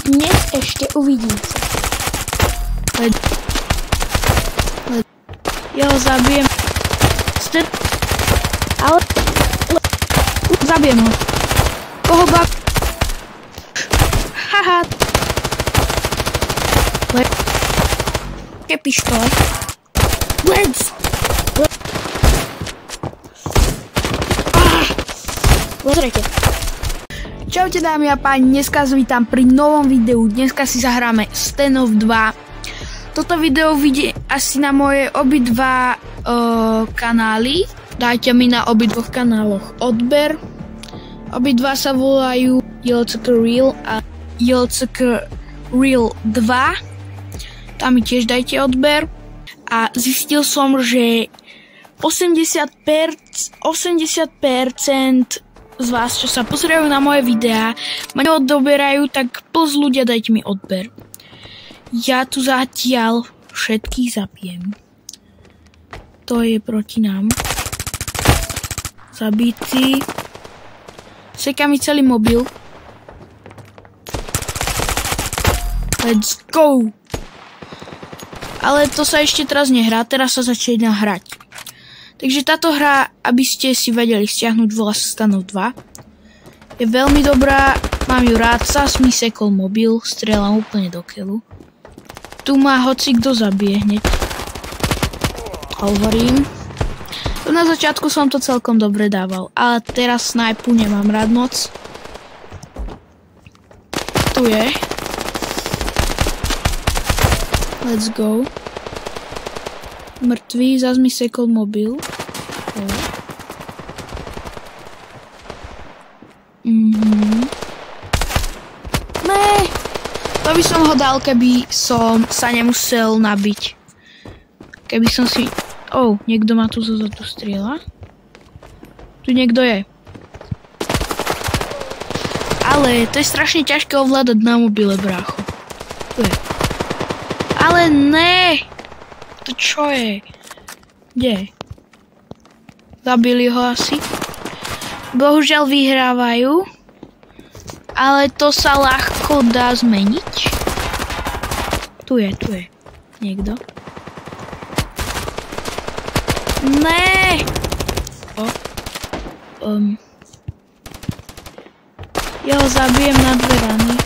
Dnes ešte uvidíte. Ja ho zabijem. Ale... Zabijem ho. Koho bav... Haha. Pištole. Let's! Pozrite. Čaute dámy a páni, dneska vás vítam pri novom videu. Dneska si zahráme Standoff 2. Toto video vyjde asi na moje obidva kanály. Dajte mi na obidvoch kanáloch odber. Obidva sa volajú JLCK Real a JLCK Real 2. Tam mi tiež dajte odber. A zistil som, že 80% z vás, čo sa pozerajú na moje videá, ma neodoberajú, tak plus ľudia, dajte mi odber. Ja tu zatiaľ všetkých zabijem. To je proti nám. Zabitý. Seká mi celý mobil. Let's go! Ale to sa ešte teraz nehrá, teraz sa začína hrať. Takže táto hra, aby ste si vedeli stiahnuť, volá sa Standoff 2. Je veľmi dobrá, mám ju rád, zas mi sekol mobil, strieľam úplne do keľu. Tu ma hoci kto zabije hneď. Hovorím. Na začiatku som to celkom dobre dával, ale teraz snajpu nemám rád moc. Tu je. Let's go. Mŕtvý, zas mi sekol mobil. Ne! To by som ho dal, keby som sa nemusel nabiť. Keby som si... niekto ma tu zozadu strieľa. Tu niekto je. Ale to je strašne ťažké ovládať na mobile, brácho. Tu je. Ale ne! To čo je? Kde? Zabili ho asi. Bohužiaľ vyhrávajú. Ale to sa ľahko dá zmeniť. Tu je. Niekto. Ne! Ja ho zabijem na dve rany.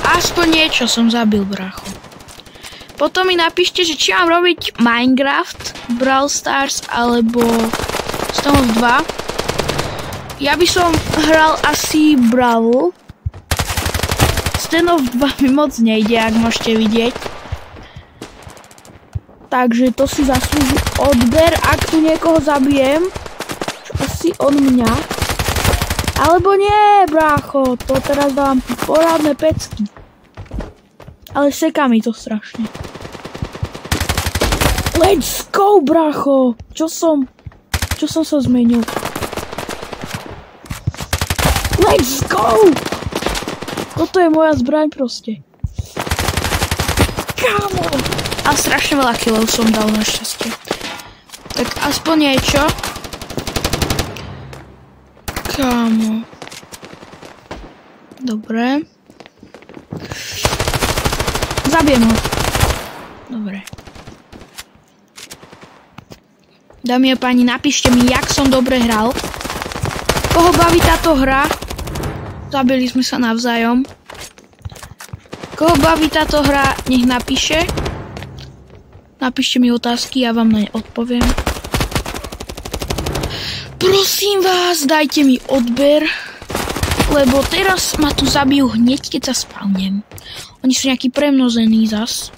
Aspoň niečo som zabil, brácho. Potom mi napíšte, že či mám robiť Minecraft, Brawl Stars alebo Standoff 2. Ja by som hral asi Brawl. Standoff 2 mi moc nejde, ak môžete vidieť. Takže to si zaslúži odber, ak tu niekoho zabijem. Čo asi od mňa. Alebo nie, brácho, to teraz dám porádne pecky. Ale seká mi to strašne. Let's go, brácho! Čo som sa zmenil? Let's go! Toto je moja zbraň proste. Kámo! A strašne veľa killov som dal našťastie. Tak aspoň niečo. Kámo. Dobre. Zabijem ho. Dobre. Dámy a páni, napíšte mi, jak som dobre hral. Koho baví táto hra? Zabili sme sa navzájom. Koho baví táto hra, nech napíše. Napíšte mi otázky, ja vám na ne odpoviem. Prosím vás, dajte mi odber. Lebo teraz ma tu zabijú hneď, keď sa spavnem. Oni sú nejaký premnození zas.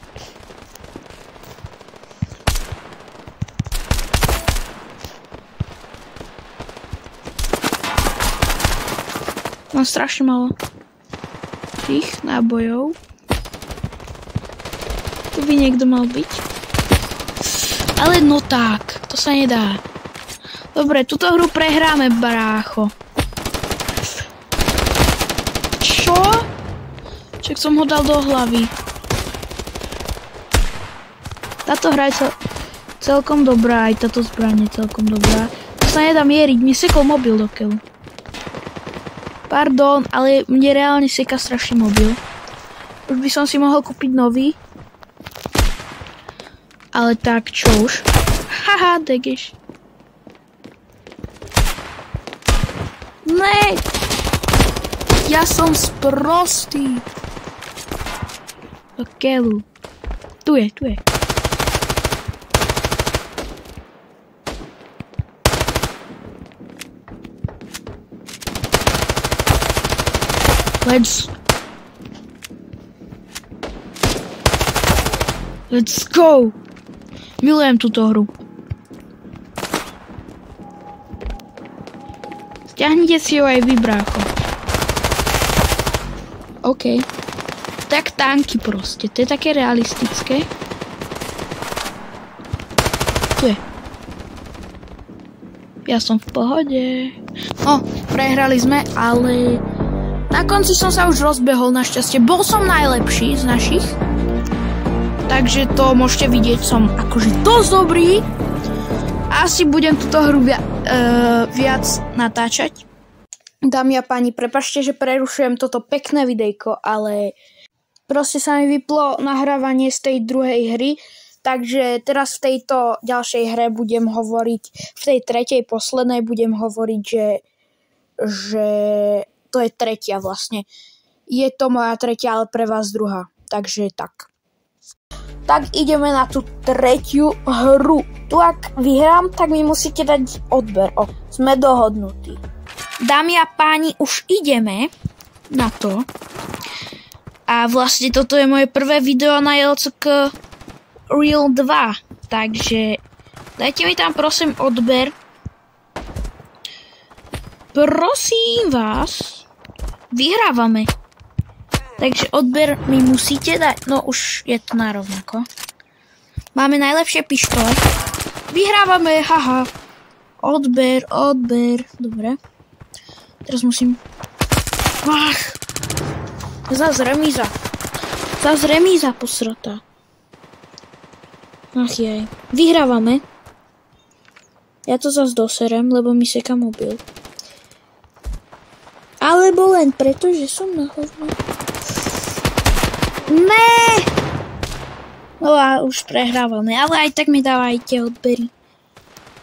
Mám strašne malo tých nábojov. Tu by niekto mal byť. Ale no tak, to sa nedá. Dobre, túto hru prehráme, brácho. Čo? Však som ho dal do hlavy. Táto hra je celkom dobrá, aj táto zbraň je celkom dobrá. To sa nedá mieriť, mi sekol mobil do keľu. Pardon, ale mne reálne seka strašný mobil. Už by som si mohol kúpiť nový. Ale tak, čo už? Haha, degeš. Ne! Ja som sprostý. Do keľu. Tu je. Let's go! Milujem túto hru. Stiahnite si ho aj vy, brácho. OK. Tak tanky proste. To je také realistické. Tu je. Ja som v pohode. No, prehrali sme, ale na konci som sa už rozbehol našťastie. Bol som najlepší z našich. Takže to môžete vidieť, som akože dosť dobrý. Asi budem túto hru viac natáčať. Dámy a páni, prepáčte, že prerušujem toto pekné videjko, ale proste sa mi vyplo nahrávanie z tej druhej hry, takže teraz v tejto ďalšej hre budem hovoriť, v tej tretej, poslednej budem hovoriť, že to je tretia vlastne. Je to moja tretia, ale pre vás druhá, takže tak. Tak ideme na tú tretiu hru. Tu ak vyhrám, tak mi musíte dať odber. Sme dohodnutí. Dámy a páni, už ideme na to. A vlastne toto je moje prvé video na JLCK Real 2. Takže dajte mi tam prosím odber. Prosím vás. Vyhrávame. Takže odber mi musíte dať. No už je to narovnako. Máme najlepšie pištole. Vyhrávame, haha. Odber. Dobre. Teraz musím... Zas remíza posratá. Ach jej. Vyhrávame. Ja to zas doserem, lebo mi seka mobil. Alebo len preto, že som na hovno. Ne! No a už prehrávame, ale aj tak mi dávajte odbery.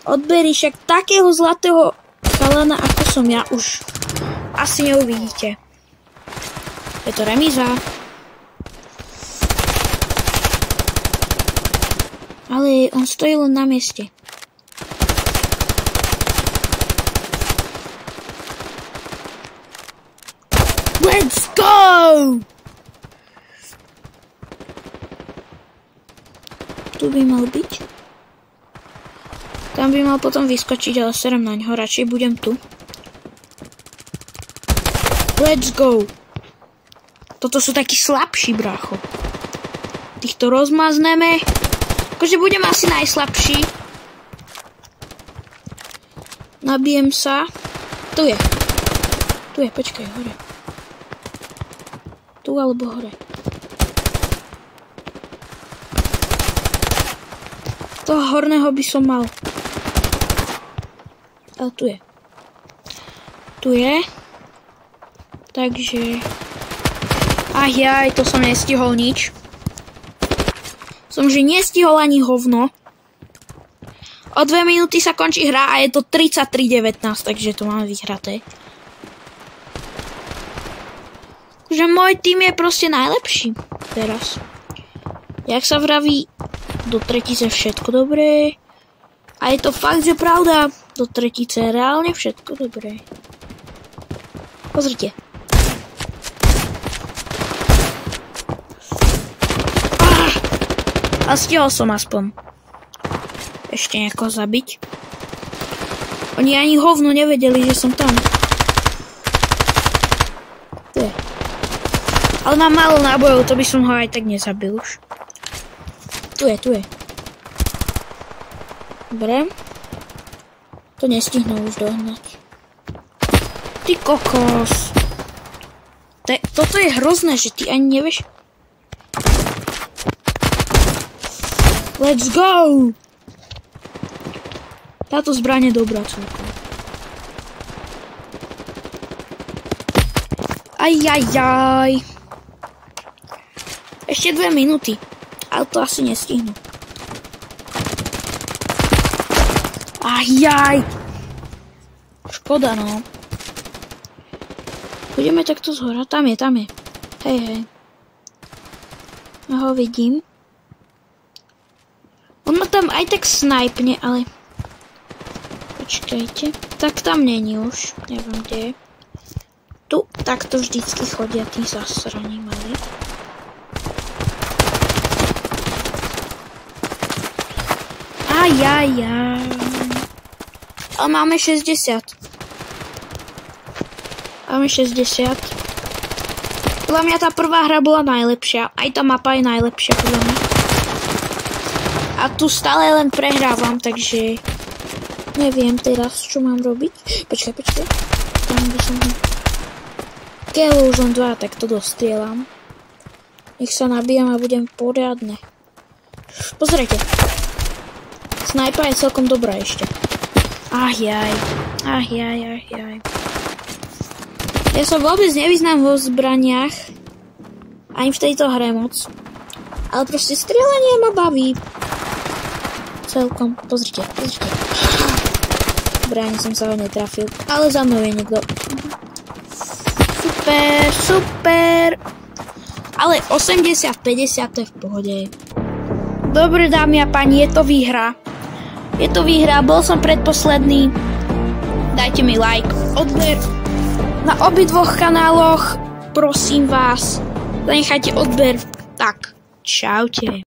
Odbery, však takého zlatého chalana, ako som ja, už asi neuvidíte. Je to remíza. Ale on stojí len na mieste. Let's go! Tu by mal byť. Tam by mal potom vyskočiť, ale serem na ňo. Radšej budem tu. Let's go! Toto sú takí slabší, brácho. Týchto rozmazneme. Akože budem asi najslabší. Nabijem sa. Tu je, počkaj, hore. Tu alebo hore. Toho horného by som mal. Ale tu je. Takže... Ach jaj, to som nestihol nič. Som že nestihol ani hovno. O 2 minúty sa končí hra a je to 33:19, takže to máme vyhraté. Takže môj tým je proste najlepší teraz. Jak sa vraví, do tretice všetko dobré. A je to fakt, že pravda. Do tretice je reálne všetko dobré. Pozrite. A stihol som aspoň ešte niekoho zabiť. Oni ani hovno nevedeli, že som tam. Ale mám málo nábojov, to by som ho aj tak nezabil už. Tu je. Dobre. To nestihnú už dohnať. Ty kokos. Toto je hrozné, že ty ani nevieš. Let's go! Táto zbraň je dobrá celkom. Ajajaj. Ešte 2 minúty. Ale to asi nestihnu. Ajaj. Škoda, no. Budeme takto zhora. Tam je. Hej. Ja ho vidím. On ma tam aj tak snajpne, ale... Počkajte. Tak tam není už. Neviem, kde je. Tu takto vždycky chodia tí zasraní mali. Ajajaj. Ale máme 60. Podľa mňa tá prvá hra bola najlepšia. Aj tá mapa je najlepšia podľa mňa. A tu stále len prehrávam, takže... Neviem teraz, čo mám robiť. Počkaj. Tam by som... Keľu už len 2, tak to dostrieľam. Nech sa nabijam a budem poriadne. Pozrite. Snajpa je celkom dobrá ešte. Ajaj. Ja sa vôbec nevyznám vo zbraniach. Ani v tejto hre moc. Ale proste strieľanie ma baví. Celkom. Pozrite. Dobre, ani som sa ho netrafil. Ale za mnou je niekto. Super. Ale 80-50 to je v pohode. Dobre, dámy a páni, je to výhra. Bol som predposledný. Dajte mi like, odber. Na obidvoch kanáloch, prosím vás, zanechajte odber. Tak, čaute.